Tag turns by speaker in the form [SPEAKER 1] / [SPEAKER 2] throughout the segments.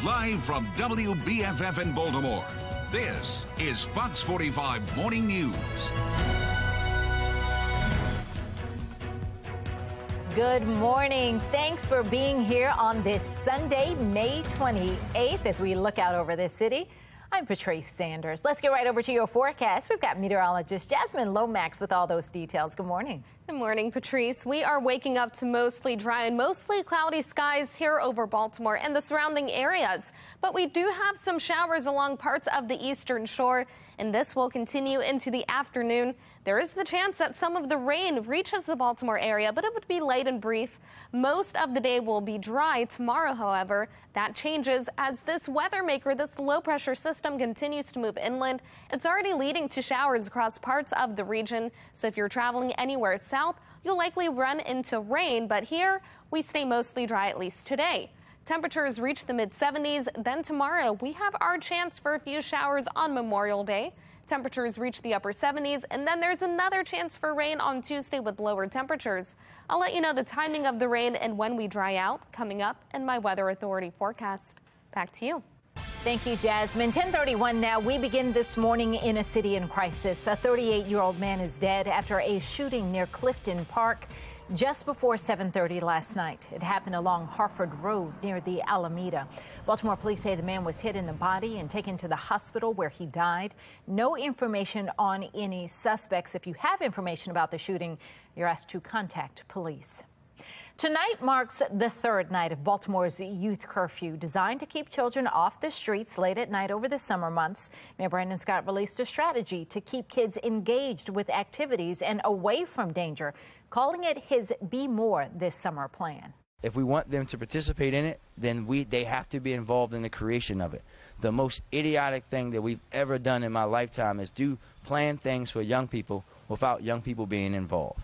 [SPEAKER 1] Live from WBFF in Baltimore, this is Fox 45 Morning News.
[SPEAKER 2] Good morning. Thanks for being here on this Sunday, May 28th, as we look out over this city. I'm Patrice Sanders. Let's get right over to your forecast. We've got meteorologist Jasmine Lomax with all those details. Good morning.
[SPEAKER 3] Good morning, Patrice. We are waking up to mostly dry and mostly cloudy skies here over Baltimore and the surrounding areas. But we do have some showers along parts of the eastern shore, and this will continue into the afternoon. There is the chance that some of the rain reaches the Baltimore area, but it would be light and brief. Most of the day will be dry. Tomorrow, however, that changes as this weather maker, this low pressure system, continues to move inland. It's already leading to showers across parts of the region. So if you're traveling anywhere south, you'll likely run into rain. But here we stay mostly dry, at least today. Temperatures reach the mid 70s. Then tomorrow we have our chance for a few showers on Memorial Day. Temperatures reach the upper 70s, and then there's another chance for rain on Tuesday with lower temperatures. I'll let you know the timing of the rain and when we dry out coming up in my Weather Authority forecast. Back to you.
[SPEAKER 2] Thank you, Jasmine. 10:31 now. We begin this morning in a city in crisis. A 38-year-old man is dead after a shooting near Clifton Park just before 7:30 last night. It happened along Harford Road near the Alameda. Baltimore police say the man was hit in the body and taken to the hospital where he died. No information on any suspects. If you have information about the shooting, you're asked to contact police. Tonight marks the third night of Baltimore's youth curfew, designed to keep children off the streets late at night over the summer months. Mayor Brandon Scott released a strategy to keep kids engaged with activities and away from danger, calling it his Be More This Summer plan.
[SPEAKER 4] If we want them to participate in it, then they have to be involved in the creation of it. The most idiotic thing that we've ever done in my lifetime is do plan things for young people without young people being involved.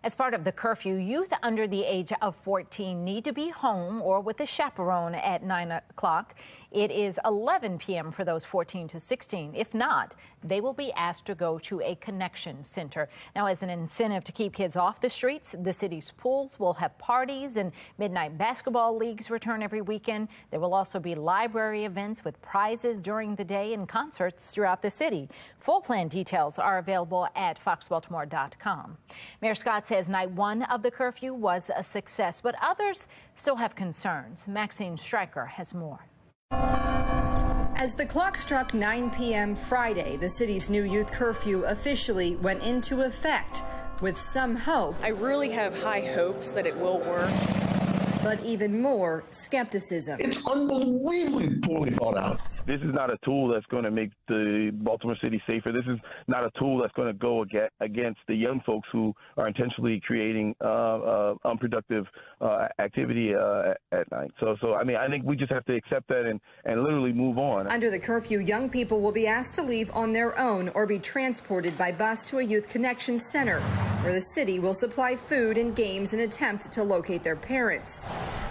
[SPEAKER 2] As part of the curfew, youth under the age of 14 need to be home or with a chaperone at 9 o'clock. It is 11 p.m. for those 14 to 16. If not, they will be asked to go to a connection center. Now, as an incentive to keep kids off the streets, the city's pools will have parties and midnight basketball leagues return every weekend. There will also be library events with prizes during the day and concerts throughout the city. Full plan details are available at foxbaltimore.com. Mayor Scott says night one of the curfew was a success, but others still have concerns. Maxine Stryker has more.
[SPEAKER 5] As the clock struck 9 p.m. Friday, the city's new youth curfew officially went into effect with some hope.
[SPEAKER 6] I really have high hopes that it will work.
[SPEAKER 5] But even more skepticism.
[SPEAKER 7] It's unbelievably poorly thought out.
[SPEAKER 8] This is not a tool that's going to make the Baltimore city safer. This is not a tool that's going to go against the young folks who are intentionally creating unproductive activity at night. So I mean, I think we just have to accept that and literally move on.
[SPEAKER 5] Under the curfew, young people will be asked to leave on their own or be transported by bus to a youth connection center, where the city will supply food and games in an attempt to locate their parents.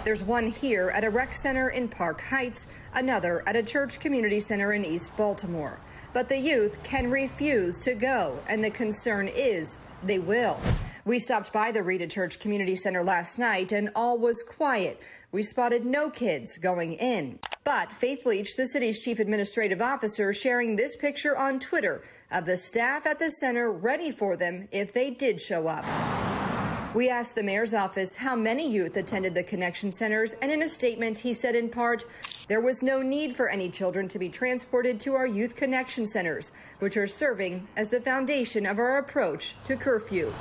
[SPEAKER 5] There's one here at a rec center in Park Heights, another at a church community center in East Baltimore. But the youth can refuse to go, and the concern is they will. We stopped by the Rita Church Community Center last night, and all was quiet. We spotted no kids going in. But Faith Leach, the city's chief administrative officer, sharing this picture on Twitter of the staff at the center ready for them if they did show up. We asked the mayor's office how many youth attended the connection centers, and in a statement he said in part, there was no need for any children to be transported to our youth connection centers, which are serving as the foundation of our approach to curfew.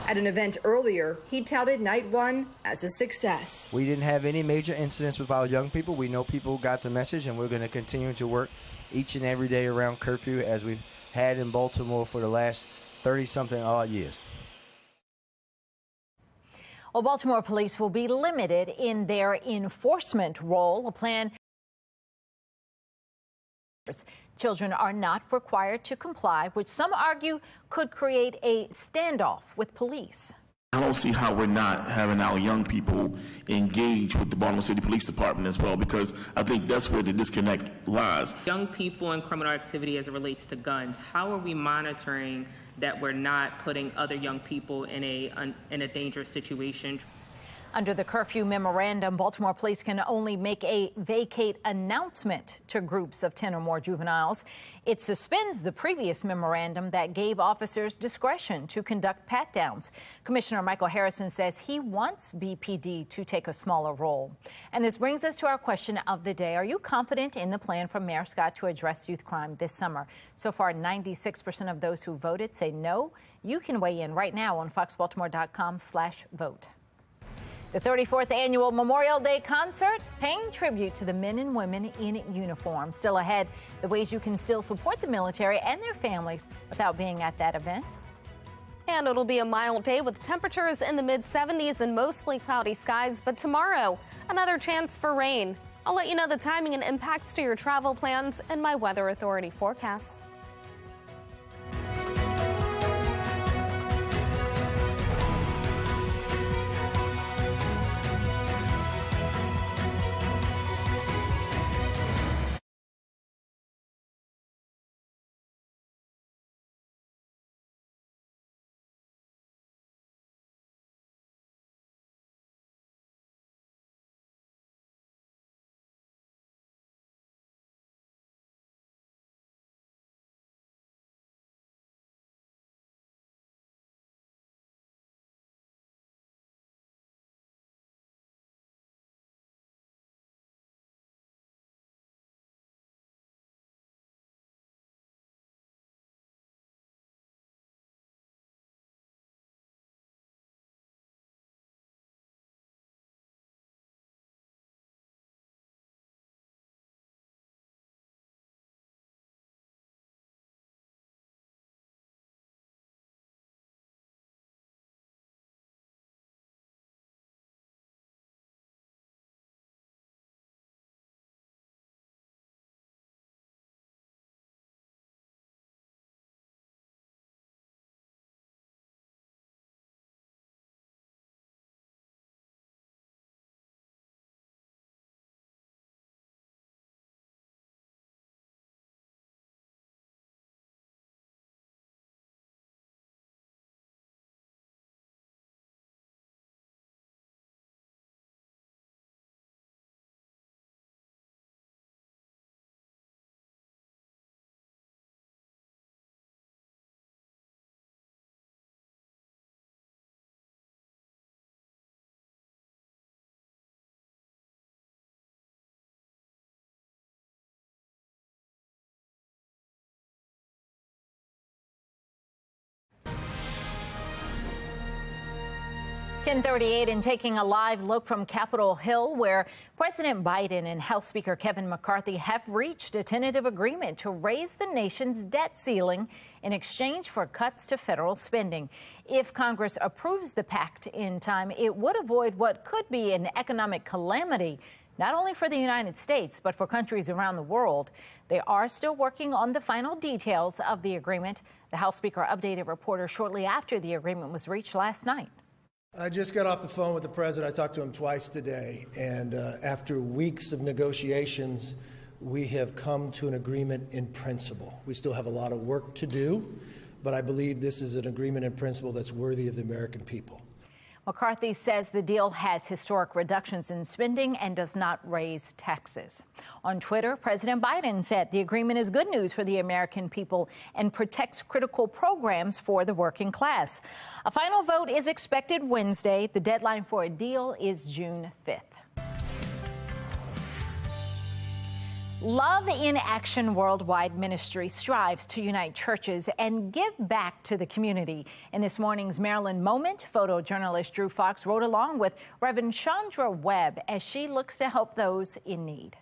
[SPEAKER 5] At an event earlier, he touted night one as a success.
[SPEAKER 4] We didn't have any major incidents with our young people. We know people got the message, and we're going to continue to work each and every day around curfew as we've had in Baltimore for the last 30-something odd years.
[SPEAKER 2] Well, Baltimore police will be limited in their enforcement role. A plan. Children are not required to comply, which some argue could create a standoff with police.
[SPEAKER 7] I don't see how we're not having our young people engage with the Baltimore City Police Department as well, because I think that's where the disconnect lies.
[SPEAKER 9] Young people and criminal activity as it relates to guns, how are we monitoring that we're not putting other young people in a dangerous situation?
[SPEAKER 2] Under the curfew memorandum, Baltimore police can only make a vacate announcement to groups of 10 or more juveniles. It suspends the previous memorandum that gave officers discretion to conduct pat-downs. Commissioner Michael Harrison says he wants BPD to take a smaller role. And this brings us to our question of the day. Are you confident in the plan from Mayor Scott to address youth crime this summer? So far, 96% of those who voted say no. You can weigh in right now on foxbaltimore.com/vote. The 34th annual Memorial Day concert paying tribute to the men and women in uniform. Still ahead, the ways you can still support the military and their families without being at that event.
[SPEAKER 3] And it'll be a mild day with temperatures in the mid-70s and mostly cloudy skies. But tomorrow, another chance for rain. I'll let you know the timing and impacts to your travel plans in my Weather Authority forecast.
[SPEAKER 2] (10:38) and taking a live look from Capitol Hill, where President Biden and House Speaker Kevin McCarthy have reached a tentative agreement to raise the nation's debt ceiling in exchange for cuts to federal spending. If Congress approves the pact in time, it would avoid what could be an economic calamity, not only for the United States, but for countries around the world. They are still working on the final details of the agreement. The House Speaker updated reporters shortly after the agreement was reached last night.
[SPEAKER 10] I just got off the phone with the president. I talked to him twice today, and after weeks of negotiations, we have come to an agreement in principle. We still have a lot of work to do, but I believe this is an agreement in principle that's worthy of the American people.
[SPEAKER 2] McCarthy says the deal has historic reductions in spending and does not raise taxes. On Twitter, President Biden said the agreement is good news for the American people and protects critical programs for the working class. A final vote is expected Wednesday. The deadline for a deal is June 5th. Love in Action Worldwide Ministry strives to unite churches and give back to the community. In this morning's Maryland Moment, photojournalist Drew Fox rode along with Reverend Chandra Webb as she looks to help those in need.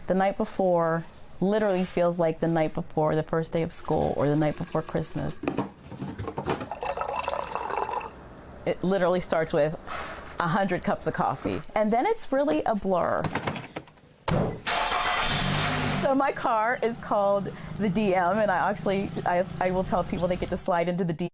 [SPEAKER 11] The night before literally feels like the night before the first day of school or the night before Christmas. It literally starts with 100 cups of coffee, and then it's really a blur. So my car is called the DM, and I will tell people they get to slide into the DM.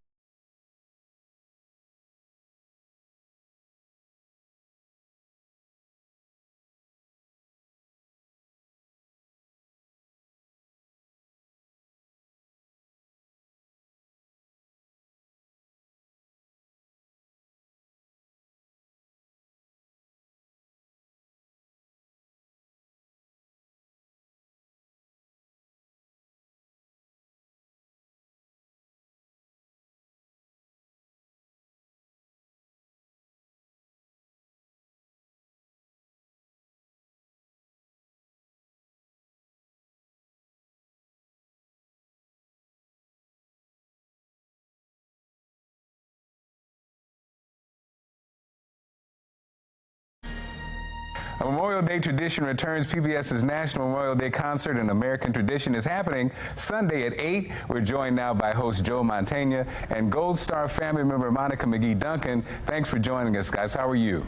[SPEAKER 12] A Memorial Day tradition returns. PBS's National Memorial Day Concert, An American Tradition, is happening Sunday at 8. We're joined now by host Joe Mantegna and Gold Star family member Monica McGee Duncan. Thanks for joining us, guys. How are you?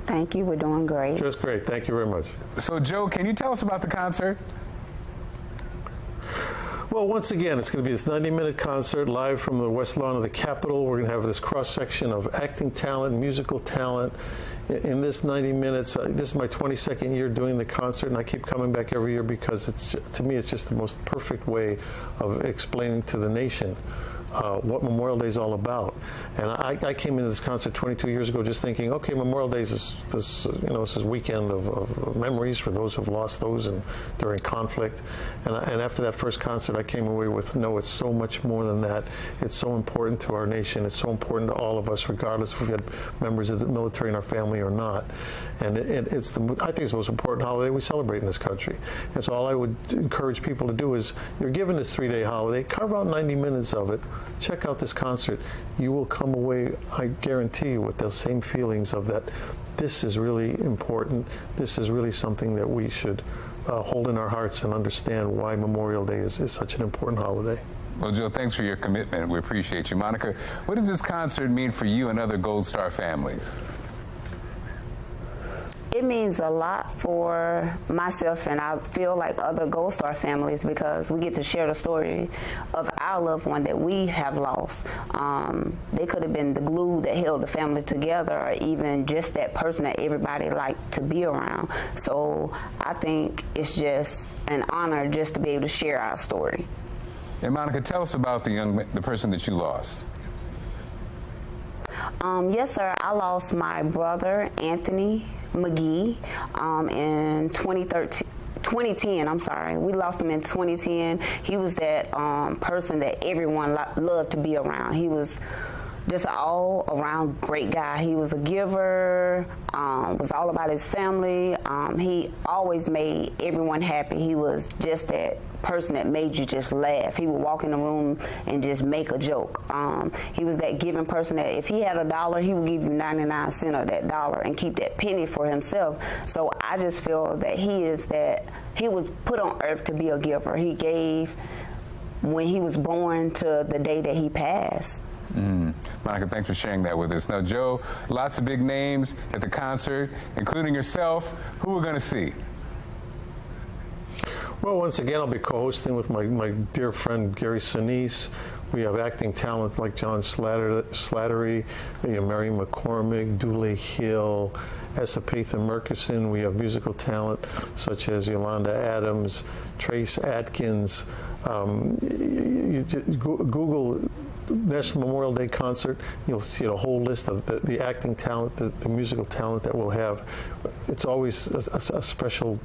[SPEAKER 13] Thank you. We're doing great.
[SPEAKER 14] Just great. Thank you very much.
[SPEAKER 12] So, Joe, can you tell us about the concert?
[SPEAKER 14] Well, once again, it's going to be this 90-minute concert live from the West Lawn of the Capitol. We're going to have this cross-section of acting talent, musical talent. In this 90 minutes, this is my 22nd year doing the concert, and I keep coming back every year because to me, it's just the most perfect way of explaining to the nation what Memorial Day is all about. And I came into this concert 22 years ago just thinking, okay, Memorial Day is this weekend of memories for those who've lost those during conflict. And after that first concert, I came away with, no, it's so much more than that. It's so important to our nation. It's so important to all of us, regardless if we've had members of the military in our family or not. And I think it's the most important holiday we celebrate in this country. And so all I would encourage people to do is, you're given this 3-day holiday, carve out 90 minutes of it, check out this concert. You will come away, I guarantee you, with those same feelings of that this is really important. This is really something that we should hold in our hearts and understand why Memorial Day is such an important holiday.
[SPEAKER 12] Well, Joe, thanks for your commitment. We appreciate you. Monica, what does this concert mean for you and other Gold Star families?
[SPEAKER 13] It means a lot for myself, and I feel like other Gold Star families, because we get to share the story of our loved one that we have lost. They could have been the glue that held the family together, or even just that person that everybody liked to be around. So I think it's just an honor just to be able to share our story.
[SPEAKER 12] And Monica, tell us about the person that you lost.
[SPEAKER 13] Yes, sir. I lost my brother, Anthony McGee, in 2010. I'm sorry. We lost him in 2010. He was that person that everyone loved to be around. He was just an all-around great guy. He was a giver, was all about his family. He always made everyone happy. He was just that person that made you just laugh. He would walk in the room and just make a joke. He was that giving person that if he had $1, he would give you 99 cents of that dollar and keep that penny for himself. So I just feel that he was put on earth to be a giver. He gave when he was born to the day that he passed.
[SPEAKER 12] Monica, thanks for sharing that with us. Now, Joe, lots of big names at the concert, including yourself. Who we're going to see?
[SPEAKER 14] Well, once again, I'll be co-hosting with my dear friend Gary Sinise. We have acting talent like John Slattery, Mary McCormick, Dule Hill, Esapatha Murkison. We have musical talent such as Yolanda Adams, Trace Atkins. You Google National Memorial Day Concert, you'll see a whole list of the acting talent, the musical talent that we'll have. It's always a special,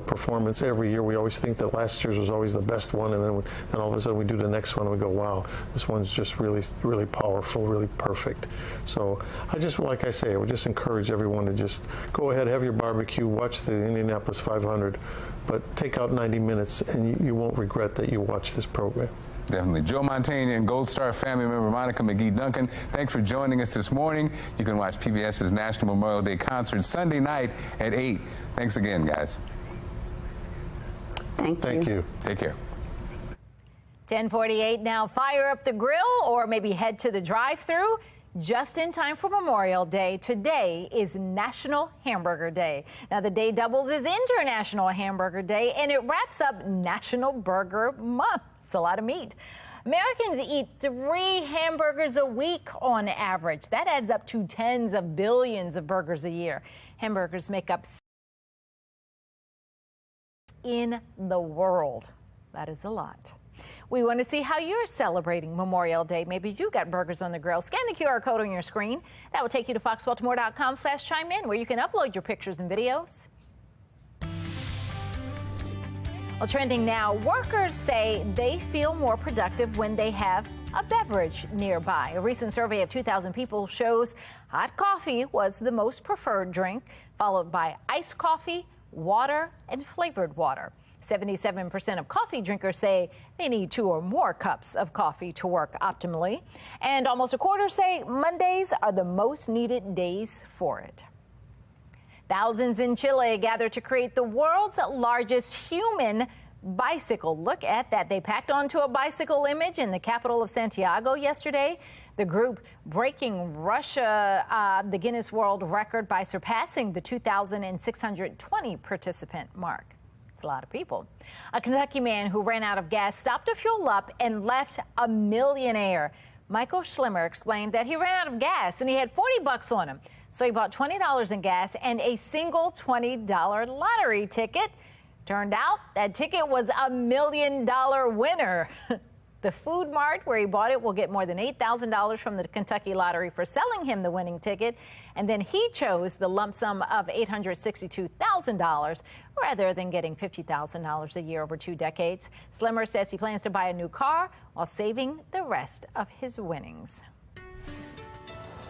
[SPEAKER 14] performance every year. We always think that last year's was always the best one, and then all of a sudden we do the next one and we go, wow, this one's just really, really powerful, really perfect. So like I say, I would just encourage everyone to just go ahead, have your barbecue, watch the Indianapolis 500, but take out 90 minutes and you won't regret that you watched this program.
[SPEAKER 12] Definitely. Joe Mantegna and Gold Star family member Monica McGee Duncan, thanks for joining us this morning. You can watch PBS's National Memorial Day Concert Sunday night at 8. Thanks again, guys.
[SPEAKER 13] Thank you.
[SPEAKER 12] Take care.
[SPEAKER 2] 10:48 now. Fire up the grill or maybe head to the drive-thru just in time for Memorial Day. Today is National Hamburger Day. Now, the day doubles as International Hamburger Day, and it wraps up National Burger Month. It's a lot of meat. Americans eat 3 hamburgers a week on average. That adds up to tens of billions of burgers a year. Hamburgers make up in the world. That is a lot. We want to see how you're celebrating Memorial Day. Maybe you got burgers on the grill. Scan the QR code on your screen. That will take you to foxbaltimore.com/chime in, where you can upload your pictures and videos. Well, trending now, workers say they feel more productive when they have a beverage nearby. A recent survey of 2,000 people shows hot coffee was the most preferred drink, followed by iced coffee, water, and flavored water. 77% of coffee drinkers say they need 2 or more cups of coffee to work optimally. And almost a quarter say Mondays are the most needed days for it. Thousands in Chile gathered to create the world's largest human bicycle. Look at that. They packed onto a bicycle image in the capital of Santiago yesterday. The group breaking the Guinness World Record by surpassing the 2,620 participant mark. It's a lot of people. A Kentucky man who ran out of gas stopped to fuel up and left a millionaire. Michael Schlimmer explained that he ran out of gas and he had 40 bucks on him. So he bought $20 in gas and a single $20 lottery ticket. Turned out that ticket was a $1 million winner. The Food Mart where he bought it will get more than $8,000 from the Kentucky Lottery for selling him the winning ticket. And then he chose the lump sum of $862,000 rather than getting $50,000 a year over 2 decades. Slimmer says he plans to buy a new car while saving the rest of his winnings.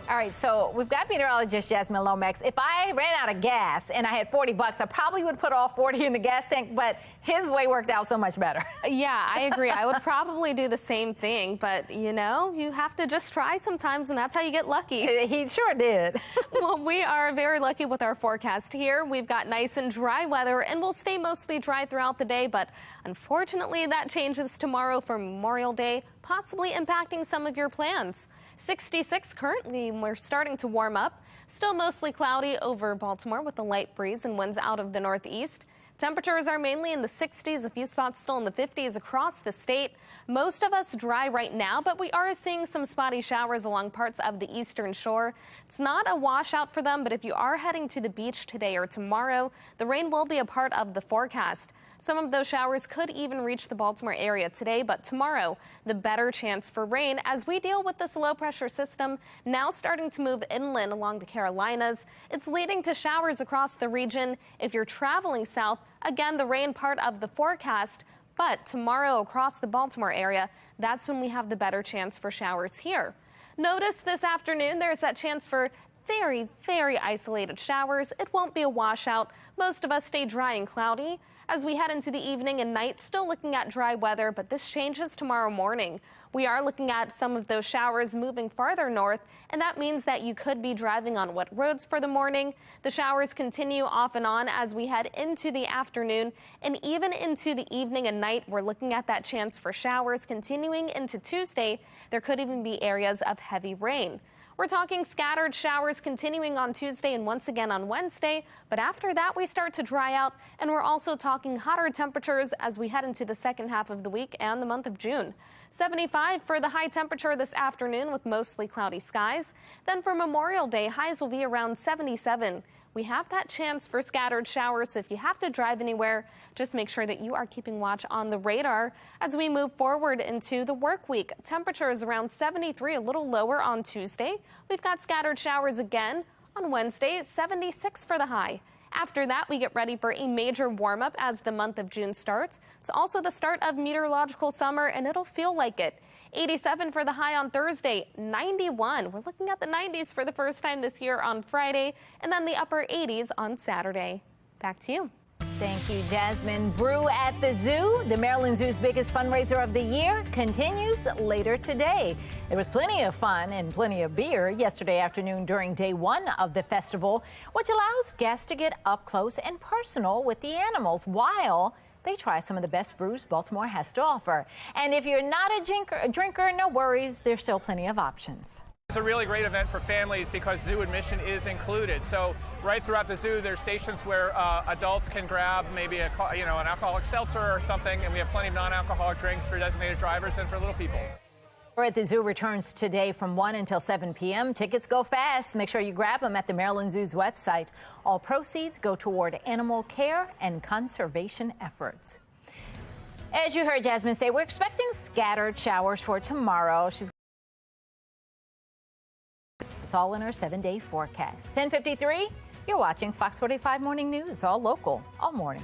[SPEAKER 2] All right, so we've got meteorologist Jasmine Lomax. If I ran out of gas and I had 40 bucks, I probably would put all 40 in the gas tank, but his way worked out so much better.
[SPEAKER 3] Yeah, I agree. I would probably do the same thing, but you know, you have to just try sometimes, and that's how you get lucky.
[SPEAKER 2] He sure did.
[SPEAKER 3] Well, we are very lucky with our forecast here. We've got nice and dry weather, and we'll stay mostly dry throughout the day, but unfortunately that changes tomorrow for Memorial Day, possibly impacting some of your plans. 66 currently, we're starting to warm up. Still mostly cloudy over Baltimore with a light breeze and winds out of the northeast. Temperatures are mainly in the 60s, a few spots still in the 50s across the state. Most of us dry right now, but we are seeing some spotty showers along parts of the eastern shore. It's not a washout for them, but if you are heading to the beach today or tomorrow, the rain will be a part of the forecast. Some of those showers could even reach the Baltimore area today, but tomorrow, the better chance for rain as we deal with this low pressure system now starting to move inland along the Carolinas. It's leading to showers across the region. If you're traveling south, again, the rain part of the forecast, but tomorrow across the Baltimore area, that's when we have the better chance for showers here. Notice this afternoon, there's that chance for very, very isolated showers. It won't be a washout. Most of us stay dry and cloudy. As we head into the evening and night, still looking at dry weather, but this changes tomorrow morning. We are looking at some of those showers moving farther north, and that means that you could be driving on wet roads for the morning. The showers continue off and on as we head into the afternoon and even into the evening and night. We're looking at that chance for showers continuing into Tuesday. There could even be areas of heavy rain. We're talking scattered showers continuing on Tuesday and once again on Wednesday, but after that we start to dry out, and we're also talking hotter temperatures as we head into the second half of the week and the month of June. 75 for the high temperature this afternoon with mostly cloudy skies. Then for Memorial Day, highs will be around 77. We have that chance for scattered showers, so if you have to drive anywhere, just make sure that you are keeping watch on the radar. As we move forward into the work week, temperatures around 73, a little lower on Tuesday. We've got scattered showers again on Wednesday, 76 for the high. After that, we get ready for a major warm-up as the month of June starts. It's also the start of meteorological summer, and it'll feel like it. 87 for the high on Thursday, 91. We're looking at the 90s for the first time this year on Friday, and then the upper 80s on Saturday. Back to you.
[SPEAKER 2] Thank you, Jasmine. Brew at the Zoo, the Maryland Zoo's biggest fundraiser of the year, continues later today. There was plenty of fun and plenty of beer yesterday afternoon during day one of the festival, which allows guests to get up close and personal with the animals while they try some of the best brews Baltimore has to offer. And if you're not a drinker, no worries, there's still plenty of options.
[SPEAKER 15] It's a really great event for families because zoo admission is included. So right throughout the zoo, there's stations where adults can grab maybe an alcoholic seltzer or something, and we have plenty of non-alcoholic drinks for designated drivers and for little people.
[SPEAKER 2] At the zoo returns today from 1 until 7 p.m. Tickets go fast. Make sure you grab them at the Maryland Zoo's website. All proceeds go toward animal care and conservation efforts. As you heard Jasmine say, we're expecting scattered showers for tomorrow. It's all in our 7-day forecast. 10:53, you're watching Fox 45 Morning News, all local, all morning.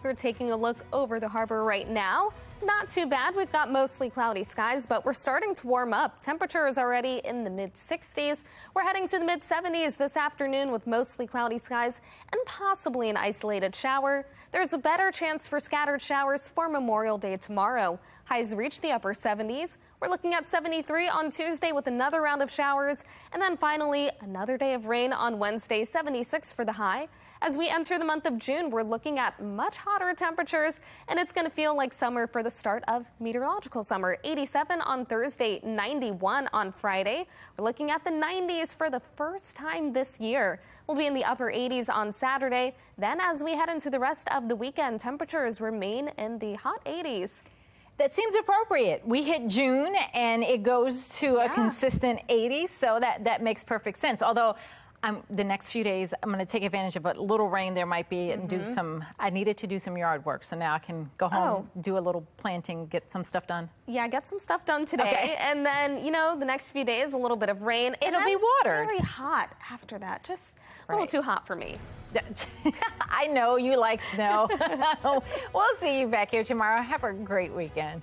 [SPEAKER 3] we're taking a look over the harbor right now. Not too bad. We've got mostly cloudy skies, but we're starting to warm up. Temperature is already in the mid-60s. We're heading to the mid-70s this afternoon with mostly cloudy skies and possibly an isolated shower. There's a better chance for scattered showers for Memorial Day tomorrow. Highs reach the upper 70s. We're looking at 73 on Tuesday with another round of showers. And then finally, another day of rain on Wednesday, 76 for the high. As we enter the month of June, we're looking at much hotter temperatures, and it's going to feel like summer for the start of meteorological summer. 87 on Thursday, 91 on Friday. We're looking at the 90s for the first time this year. We'll be in the upper 80s on Saturday. Then as we head into the rest of the weekend, temperatures remain in the hot 80s.
[SPEAKER 2] That seems appropriate. We hit June and it goes to a consistent 80, so that makes perfect sense. Although the next few days, I'm going to take advantage of a little rain there might be and do some, I needed to do some yard work. So now I can go home, do a little planting, get some stuff done.
[SPEAKER 3] Yeah, get some stuff done today.
[SPEAKER 2] Okay.
[SPEAKER 3] And then, you know, the next few days, a little bit of rain.
[SPEAKER 2] It'll be watered.
[SPEAKER 3] Very hot after that. Just a little too hot for me.
[SPEAKER 2] I know you like snow. We'll see you back here tomorrow. Have a great weekend.